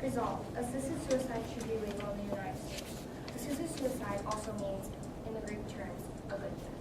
Resolved. Assisted suicide should be legal in the United States. Assisted suicide also means, in the Greek terms, a good death.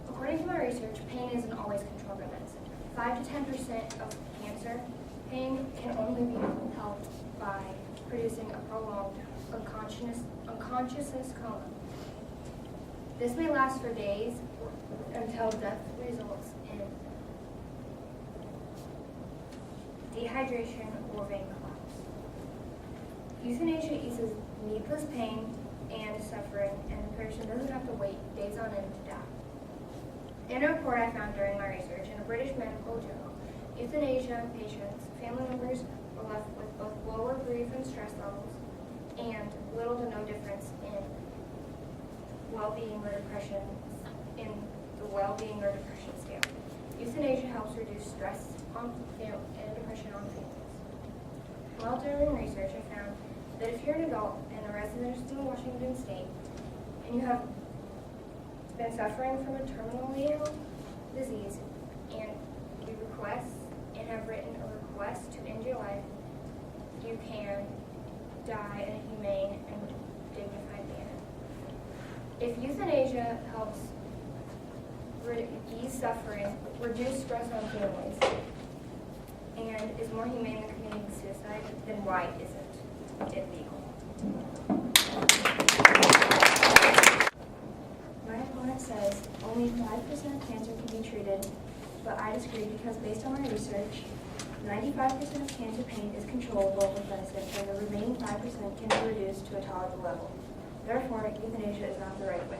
According to my research, pain isn't always controlled by medicine. 5 to 10% of cancer pain can only be helped by producing a prolonged unconsciousness coma. This may last for days until death results in dehydration or vein collapse. Euthanasia eases needless pain and suffering, and the person doesn't have to wait days on end to die. In a report I found during my research in a British medical journal, euthanasia patients' family members were left with both lower grief and stress levels and little to no difference in well-being or depression in the well-being or depression scale. Euthanasia helps reduce stress and depression on families. While doing research, I found that if you're an adult and a resident of Washington State and you have been suffering from a terminally ill disease and you request and have written a request to end your life, you can die in a humane and dignified manner. If euthanasia helps ease suffering, reduce stress on families, and is more humane than committing suicide, then why isn't it legal? My opponent says only 5% of cancer can be treated, but I disagree because based on my research, 95% of cancer pain is controllable with medicine, and the remaining 5% can be reduced to a tolerable level. Therefore, euthanasia is not the right way.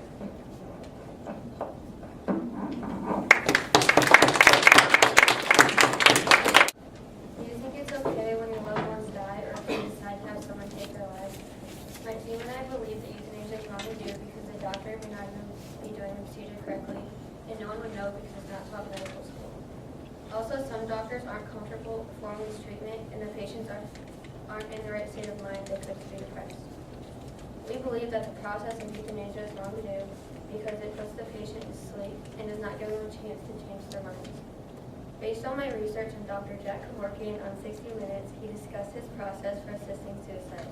Do you think it's okay when your loved ones die, or if you decide to have someone take their life? My team and I believe that euthanasia is wrong to do because the doctor may not even be doing the procedure correctly, and no one would know because it's not taught in medical school. Also, some doctors aren't comfortable performing this treatment, and the patients aren't in the right state of mind. They could be depressed. We believe that the process of euthanasia is wrong to do because it puts the patient to sleep and does not give them a chance to change their minds. Based on my research and Dr. Jack Kevorkian on 60 Minutes, he discussed his process for assisting suicide.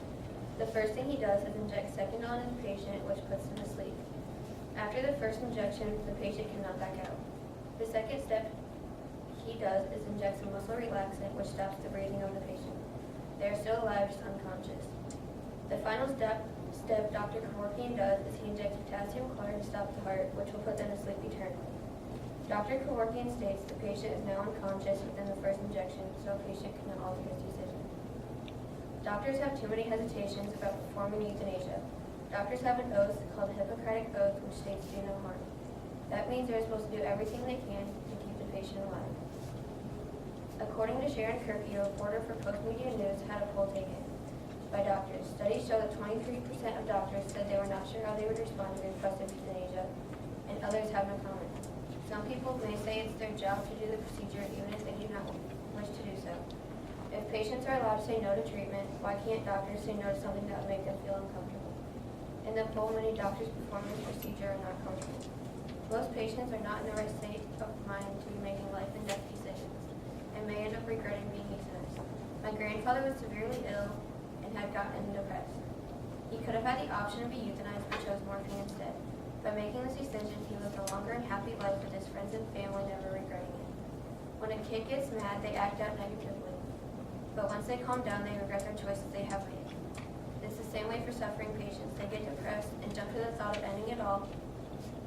The first thing he does is inject Secondon in the patient, which puts them to sleep. After the first injection, the patient cannot back out. The second step he does is inject some muscle relaxant, which stops the breathing of the patient. They are still alive, just unconscious. The final step Dr. Kevorkian does is he injects potassium chloride to stop the heart, which will put them to sleep eternally. Dr. Kevorkian states the patient is now unconscious within the first injection, so a patient cannot alter his decision. Doctors have too many hesitations about performing euthanasia. Doctors have an oath called the Hippocratic Oath, which states do no harm. That means they're supposed to do everything they can to keep the patient alive. According to Sharon Kirky, a reporter for Post-Media News, had a poll taken by doctors. Studies show that 23% of doctors said they were not sure how they would respond to requested euthanasia, and others have no comment. Some people may say it's their job to do the procedure even if they do not wish to do so. If patients are allowed to say no to treatment, why can't doctors say no to something that would make them feel uncomfortable? In the poll, many doctors performing this procedure are not comfortable. Most patients are not in the right state of mind to be making life and death decisions, and may end up regretting being euthanized. My grandfather was severely ill and had gotten depressed. He could have had the option to be euthanized but chose morphine instead. By making this decision, he lived a longer and happy life with his friends and family, never regretting it. When a kid gets mad, they act out negatively. But once they calm down, they regret their choices they have made. It's the same way for suffering patients. They get depressed and jump to the thought of ending it all,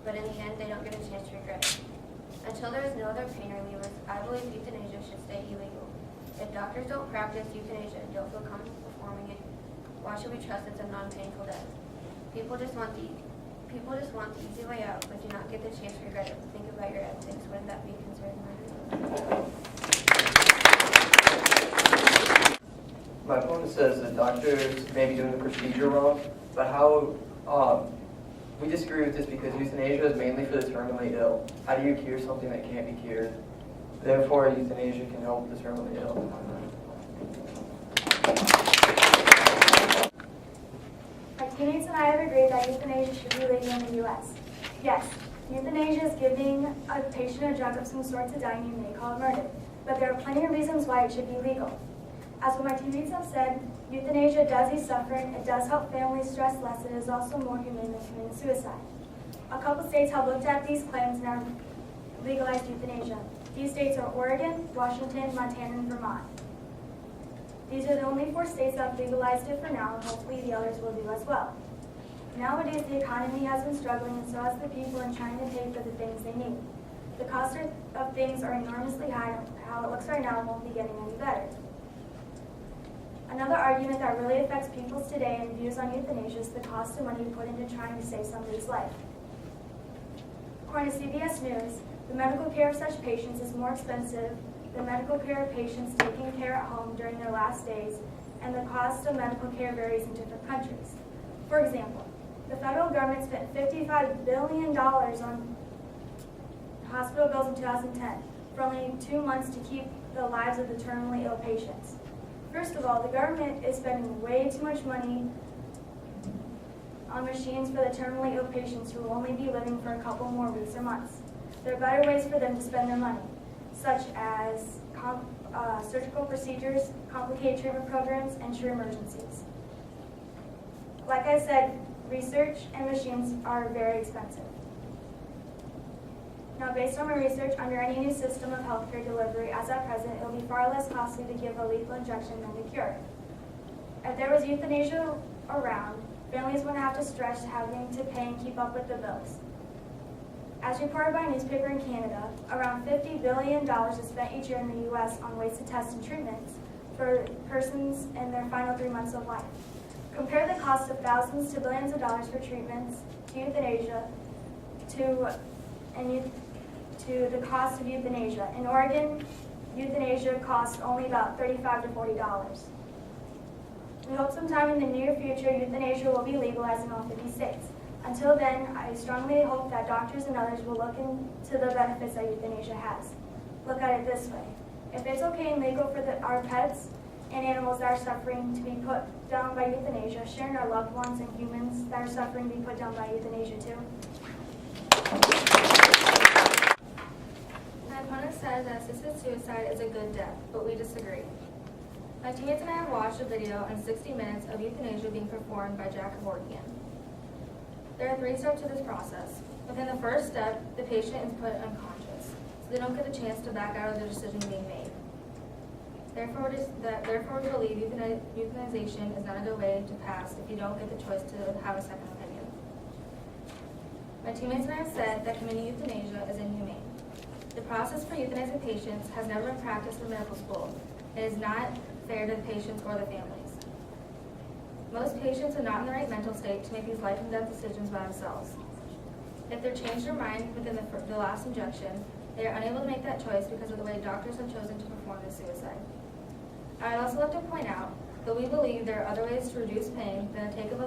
but in the end, they don't get a chance to regret it. Until there is no other pain relievers, I believe euthanasia should stay illegal. If doctors don't practice euthanasia and don't feel comfortable performing it, why should we trust it's a non-painful death? People just want the easy way out, but do not get the chance to regret it. Think about your ethics. Wouldn't that be considered murder? My opponent says that doctors may be doing the procedure wrong, but how, we disagree with this because euthanasia is mainly for the terminally ill. How do you cure something that can't be cured? Therefore, euthanasia can help the terminally ill. My teammates and I have agreed that euthanasia should be legal in the U.S. Yes, euthanasia is giving a patient a drug of some sort to die, and you may call it murder. But there are plenty of reasons why it should be legal. As what my teammates have said, euthanasia does ease suffering, it does help families stress less, and it is also more humane than committing suicide. A couple states have looked at these claims and have legalized euthanasia. These states are Oregon, Washington, Montana, and Vermont. These are the only 4 states that have legalized it for now, and hopefully the others will do as well. Nowadays, the economy has been struggling, and so has the people in trying to pay for the things they need. The cost of things are enormously high, and how it looks right now won't be getting any better. Another argument that really affects people today and views on euthanasia is the cost of money put into trying to save somebody's life. According to CBS News, the medical care of such patients is more expensive than medical care of patients taking care at home during their last days, and the cost of medical care varies in different countries. For example, the federal government spent $55 billion on hospital bills in 2010 for only 2 months to keep the lives of the terminally ill patients. First of all, the government is spending way too much money on machines for the terminally ill patients who will only be living for a couple more weeks or months. There are better ways for them to spend their money, such as surgical procedures, complicated treatment programs, and true emergencies. Like I said, research and machines are very expensive. Now, based on my research, under any new system of healthcare delivery, as at present, it will be far less costly to give a lethal injection than to cure. If there was euthanasia around, families wouldn't have to stress having to pay and keep up with the bills. As reported by a newspaper in Canada, around $50 billion is spent each year in the U.S. on wasted tests and treatments for persons in their final 3 months of life. Compare the cost of thousands to billions of dollars for treatments to euthanasia to the cost of euthanasia. In Oregon, euthanasia costs only about $35 to $40. We hope sometime in the near future euthanasia will be legalized in all 50 states. Until then, I strongly hope that doctors and others will look into the benefits that euthanasia has. Look at it this way. If it's okay and legal for our pets and animals that are suffering to be put down by euthanasia, shouldn't our loved ones and humans that are suffering be put down by euthanasia too? My opponent says that assisted suicide is a good death, but we disagree. My teammates and I have watched a video on 60 minutes of euthanasia being performed by Jack Kevorkian. There are 3 steps to this process. Within the first step, the patient is put unconscious, so they don't get the chance to back out of the decision being made. Therefore, we believe euthanization is not a good way to pass if you don't get the choice to have a second opinion. My teammates and I have said that committing euthanasia is inhumane. The process for euthanizing patients has never been practiced in medical school. It is not fair to the patients or the families. Most patients are not in the right mental state to make these life and death decisions by themselves. If they've changed their mind within the last injection, they are unable to make that choice because of the way doctors have chosen to perform the suicide. I would also like to point out that we believe there are other ways to reduce pain than to take the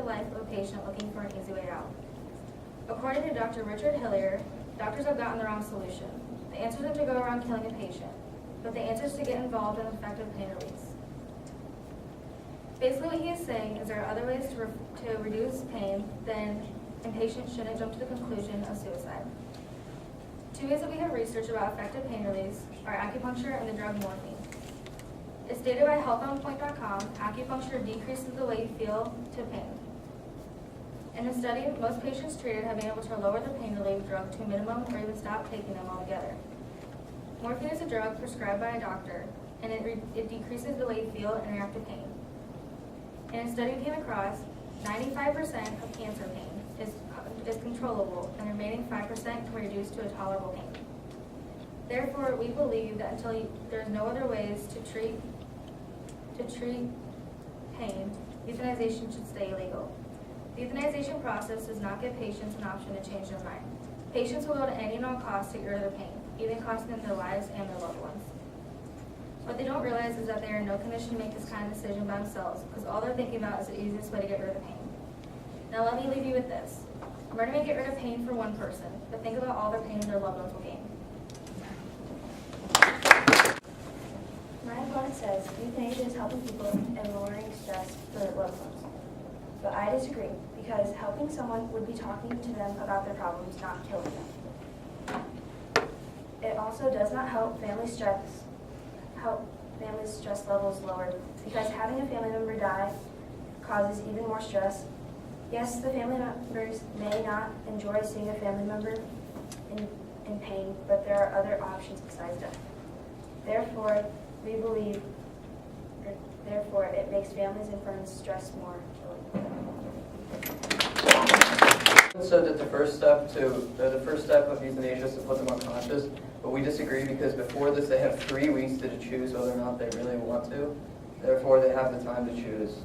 life of a patient looking for an easy way out. According to Dr. Richard Hillier, doctors have gotten the wrong solution. The answer isn't to go around killing a patient, but the answer is to get involved in effective pain release. Basically what he is saying is there are other ways to reduce pain and patients shouldn't jump to the conclusion of suicide. 2 ways that we have researched about effective pain release are acupuncture and the drug morphine. As stated by healthonpoint.com, acupuncture decreases the way you feel to pain. In a study, most patients treated have been able to lower the pain relief drug to a minimum or even stop taking them altogether. Morphine is a drug prescribed by a doctor, and it decreases the way you feel and react to pain. In a study we came across, 95% of cancer pain is controllable, and the remaining 5% can be reduced to a tolerable pain. Therefore, we believe that until there's no other ways to treat pain, euthanization should stay illegal. The euthanization process does not give patients an option to change their mind. Patients will go to any and all costs to get rid of their pain, even costing them their lives and their loved ones. What they don't realize is that they are in no condition to make this kind of decision by themselves, because all they're thinking about is the easiest way to get rid of the pain. Now let me leave you with this. We're going to get rid of pain for one person, but think about all their pain their loved ones will gain. My opponent says euthanasia is helping people and lowering stress for their loved ones. But I disagree, because helping someone would be talking to them about their problems, not killing them. It also does not help families family's stress levels lowered, because having a family member die causes even more stress. Yes, the family members may not enjoy seeing a family member in pain, but there are other options besides death. Therefore, it makes families and friends stress more. So that the first step of euthanasia is to put them unconscious, but we disagree because before this they have 3 weeks to choose whether or not they really want to. Therefore, they have the time to choose.